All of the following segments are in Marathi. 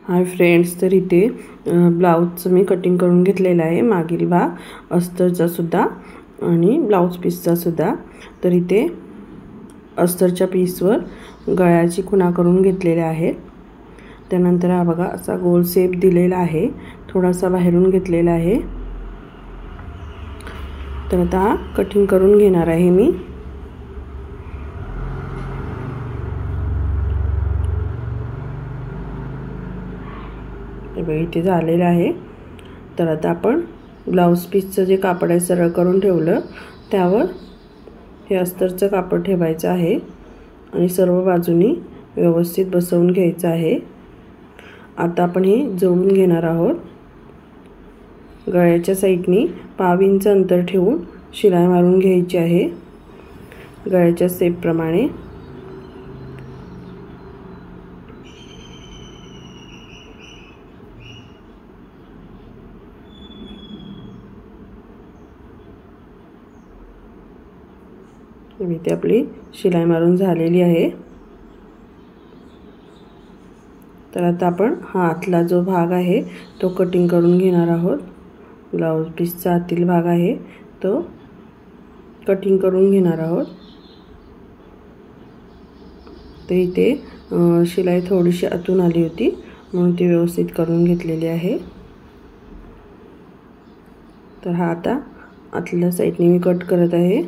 हाय फ्रेंड्स, तर इथे ब्लाउजचं मी कटिंग करून घेतलेलं आहे। मागील भाग अस्तरचा सुद्धा आणि ब्लाउज पीसचा सुद्धा। तर इथे अस्तरच्या पीसवर गळ्याची खुणा करून घेतलेल्या आहेत। त्यानंतर हा बघा असा गोल शेप दिलेला आहे, थोडासा बाहेरून घेतलेला आहे। तर आता कटिंग करून घेणार आहे मी। इथे झालेलं आहे। तर आता आपण ब्लाउज पीसचं जे कापड आहे सरळ करून ठेवलं, त्यावर हे अस्तरचं कापड ठेवायचं आहे आणि सर्व बाजूनी व्यवस्थित बसवून घ्यायचं आहे। आता आपण हे जोडून घेणार आहोत। गळ्याच्या साइडनी 1/2 इंच अंतर ठेवून शिलाई मारून घ्यायची आहे गळ्याच्या शेप प्रमाणे। इथे आपली शिलाई मारून झालेली आहे। तर आता आपण हा आतला जो भाग आहे तो कटिंग करून घेणार आहोत। ब्लाउज पीसचा आतील भाग आहे तो कटिंग करून घेणार आहोत। तर इथे शिलाई थोडीशी आतून आली होती म्हणून ती व्यवस्थित करून घेतलेली आहे। तर हा आता आतल्या साइडने मी कट करत आहे।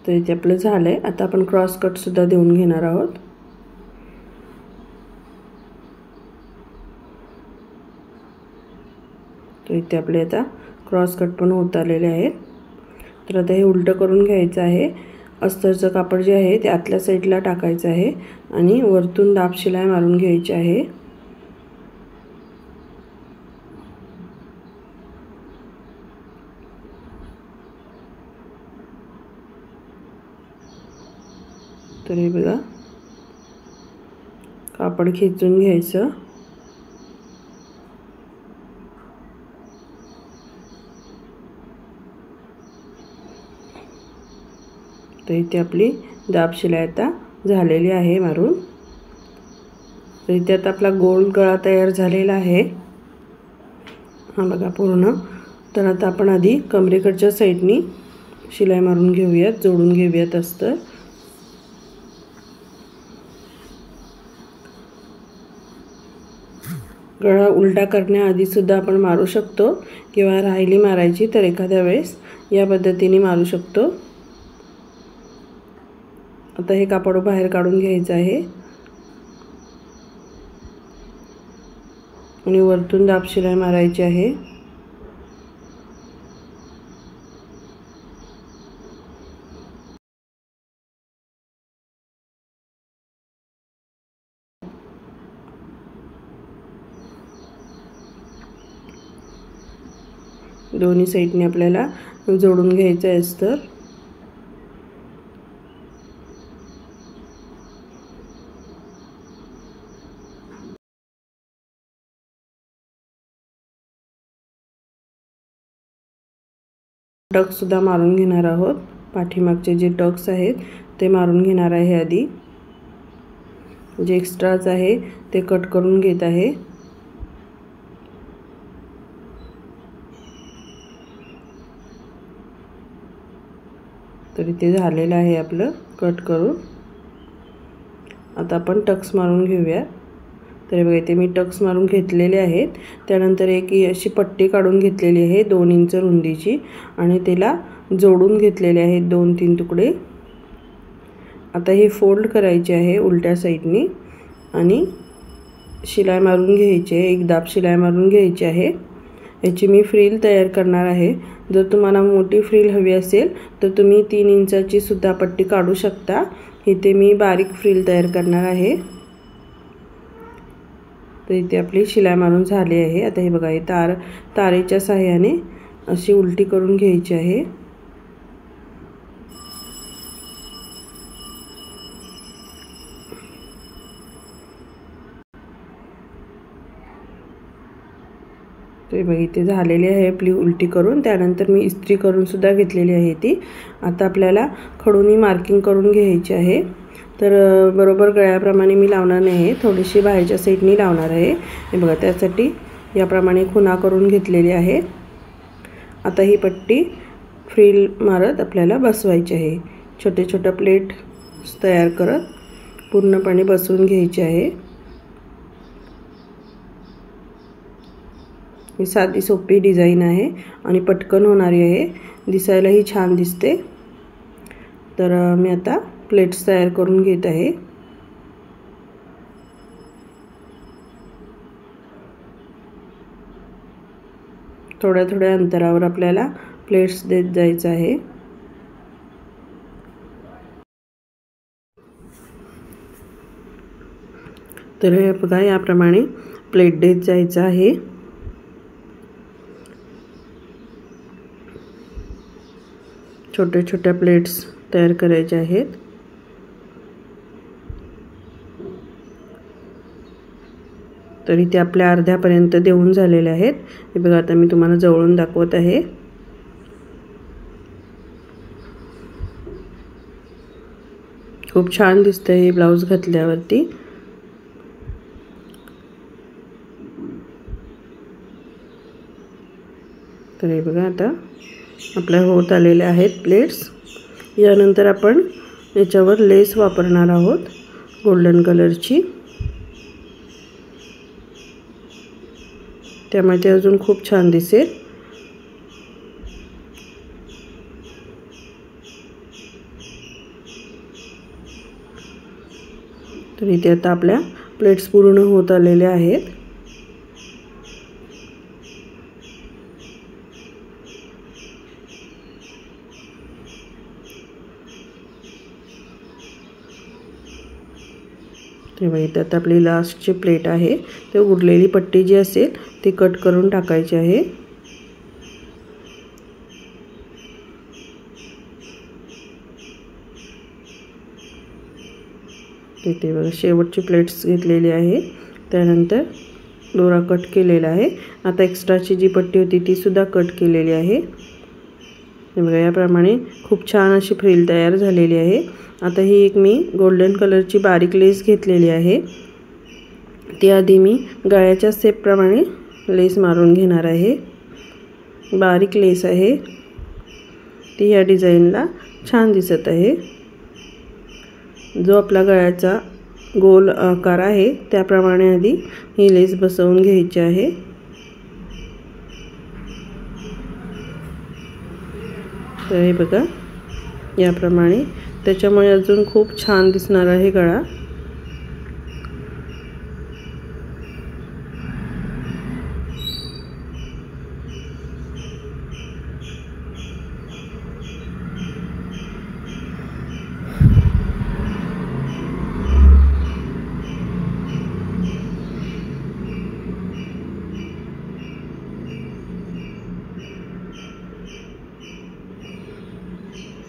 तर इथे आपलं झालंय। आता आपण क्रॉस कट सुद्धा देऊन घेणार आहोत। तर इथे आपले आता क्रॉस कट पण होत आलेले आहेत। तर आता हे उलट करून घ्यायचं आहे। अस्तरचं कापड जे आहे ते आतल्या साइडला टाकायचं आहे आणि वरतून दाब शिलाई मारून घ्यायची आहे। तर हे बघा, कापड खेचून घ्यायचं। तर इथे आपली दाब शिलाई आता झालेली आहे मारून। तर इथे आता आपला गोल गळा तयार झालेला आहे, हा बघा पूर्ण। तर आता आपण आधी कमरेकडच्या साइडनी शिलाई मारून घेऊयात, जोडून घेऊयात अस्तर। गळा उलटा करण्याआधी सुद्धा आपण मारू शकतो किंवा राहिली मारायची तर एखाद्या वेळेस या पद्धतीने मारू शकतो। आता हे कापड बाहेर काढून घ्यायचं आहे आणि वरतून दाब शिलाई मारायची आहे। दोन्ही साइडने आपल्याला जोडून घ्यायचं आहे अस्तर। टक्स सुद्धा मारून घेणार आहोत। पाठीमागचे जे टक्स आहेत ते मारून घेणार आहे आधी। जे एक्स्ट्राच आहे ते कट करून घेत आहे। तर इथे झालेलं आहे आपलं कट करून। आता आपण टक्स मारून घेऊया। तर बघा इथे मी टक्स मारून घेतलेले आहेत। त्यानंतर एक अशी पट्टी काढून घेतलेली आहे 2 इंच रुंदीची आणि त्याला जोडून घेतलेले आहेत 2-3 तुकडे। आता हे फोल्ड करायचे आहे उलट्या साइडनी आणि शिलाई मारून घ्यायची आहे, एक दाब शिलाई मारून घ्यायची आहे। याची मी फ्रिल तयार करणार आहे। जर तुम्हाला मोठी फ्रिल हवी असेल तर तुम्ही 3 इंचाची सुद्धा पट्टी काढू शकता। इथे मी बारीक फ्रिल तयार करणार आहे। तर इथे आपली शिलाई मारून झाली आहे। आता हे बघा, हे तारेच्या सहाय्याने अशी उलटी करून घ्यायची आहे। तर बघा इथे झालेली आहे आपली उलटी करून। त्यानंतर मी इस्त्री करून सुद्धा घेतलेली आहे ती। आता आपल्याला खडूनी मार्किंग करून घ्यायची आहे। तर बरोबर गळ्याप्रमाणे मी लावणार नाही आहे, थोडीशी बाहेरच्या साईडनी लावणार आहे। हे बघा, त्यासाठी याप्रमाणे खुणा करून घेतलेली आहे। आता ही पट्टी फ्रिल मारत आपल्याला बसवायची आहे। छोटे छोटे प्लेट तयार करत पूर्णपणे बसवून घ्यायची आहे। ही साधी सोपी डिझाइन आहे आणि पटकन होणारी आहे, दिसायलाही छान दिसते। तर मी आता प्लेट्स तयार करून घेत आहे। थोड्या थोड्या अंतरावर आपल्याला प्लेट्स देत जायचं आहे। तर हे बघा, याप्रमाणे प्लेट देत जायचं आहे। छोटे छोटे प्लेट्स तयार करायचे आहेत। तरी ते आपल्या अर्ध्यापर्यंत देऊन झालेले आहेत। हे बघा, आता मी तुम्हाला जवळून दाखवत आहे। खूप छान दिसतंय हे ब्लाउज घातल्यावरती। तर हे बघा, आता आपल्या होत आलेले आहेत प्लेट्स। यानंतर आपण याच्यावर लेस वापरणार आहोत गोल्डन कलरची, त्यामुळे ते अजून खूप छान दिसेल। तर इथे आता आपल्या प्लेट्स पूर्ण होत आलेल्या आहेत। तेव्हा इथे आता आपली लास्टची प्लेट आहे, ते उरलेली पट्टी जी असेल ती कट करून टाकायची आहे। इथे बघा, शेवटची प्लेट्स घेतलेली आहे, त्यानंतर दोरा कट केलेला आहे। आता एक्स्ट्राची जी पट्टी होती ती सुद्धा कट केलेली आहे। हे बघा, याप्रमाणे खूप छान अशी फ्रिल तयार झालेली आहे। आता ही एक मी गोल्डन कलरची बारीक लेस घेतलेली आहे, ती आधी मी गळ्याच्या शेपप्रमाणे लेस मारून घेणार आहे। बारीक लेस आहे, ती या डिझाईनला छान दिसत आहे। जो आपला गळ्याचा गोल आकार आहे त्याप्रमाणे आधी ही लेस बसवून घ्यायची आहे। तर हे बघा, याप्रमाणे, त्याच्यामुळे अजून खूप छान दिसणार आहे गळा।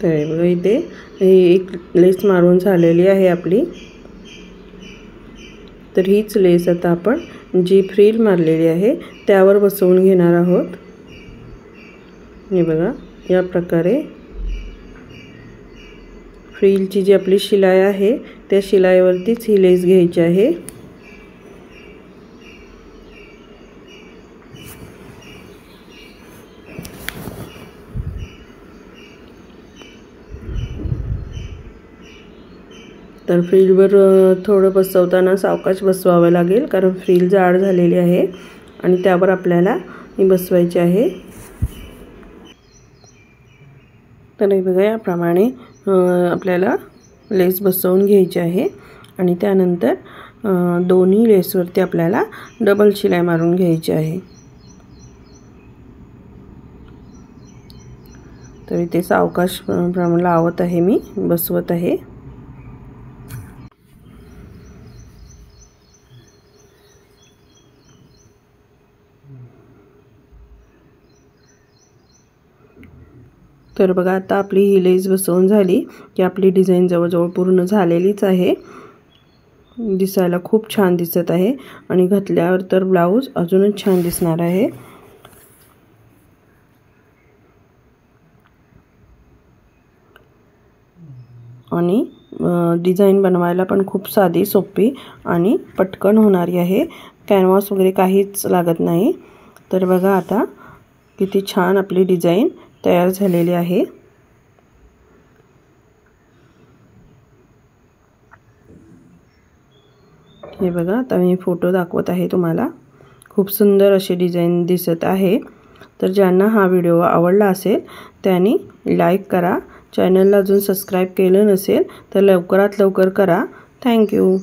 तर बघा, इथे एक लेस मारून झालेली आहे आपली। तर हीच लेस आता आपण जी फ्रिल मारलेली आहे त्यावर बसवून घेणार आहोत। हे बघा, या प्रकारे फ्रिलची जी आपली शिलाई आहे त्या शिलाईवरतीच ही लेस घ्यायची आहे। तर फ्रिलवर थोडं बसवताना सावकाश बसवावं लागेल, कारण फ्रिल जाड झालेली आहे आणि त्यावर आपल्याला ही बसवायची आहे। तर हे बघा, याप्रमाणे आपल्याला लेस बसवून घ्यायची आहे आणि त्यानंतर दोन्ही लेसवरती आपल्याला डबल शिलाई मारून घ्यायची आहे। तर इथे सावकाश लावत आहे, मी बसवत आहे। तर बघा, आता आपली ही लेस बसवून झाली की आपली डिझाइन जवळजवळ पूर्ण झालेलीच आहे। दिसायला खूप छान दिसत आहे आणि घातल्यावर तर ब्लाउज अजूनच छान दिसणार आहे। आणि डिझाईन बनवायला पण खूप साधी, सोपी आणि पटकन होणारी आहे. कॅनव्हास वगैरे काहीच लागत नाही. तर बघा आता किती छान आपली डिझाईन तयार झालेली आहे. हे बघा, आता मी फोटो दाखवत आहे तुम्हाला. खूप सुंदर अशी डिझाईन दिसत आहे. तर ज्यांना हा व्हिडिओ आवडला असेल त्यांनी लाईक करा. चॅनलला अजून सबस्क्राईब केलं नसेल तर लवकरात लवकर करा. थँक्यू.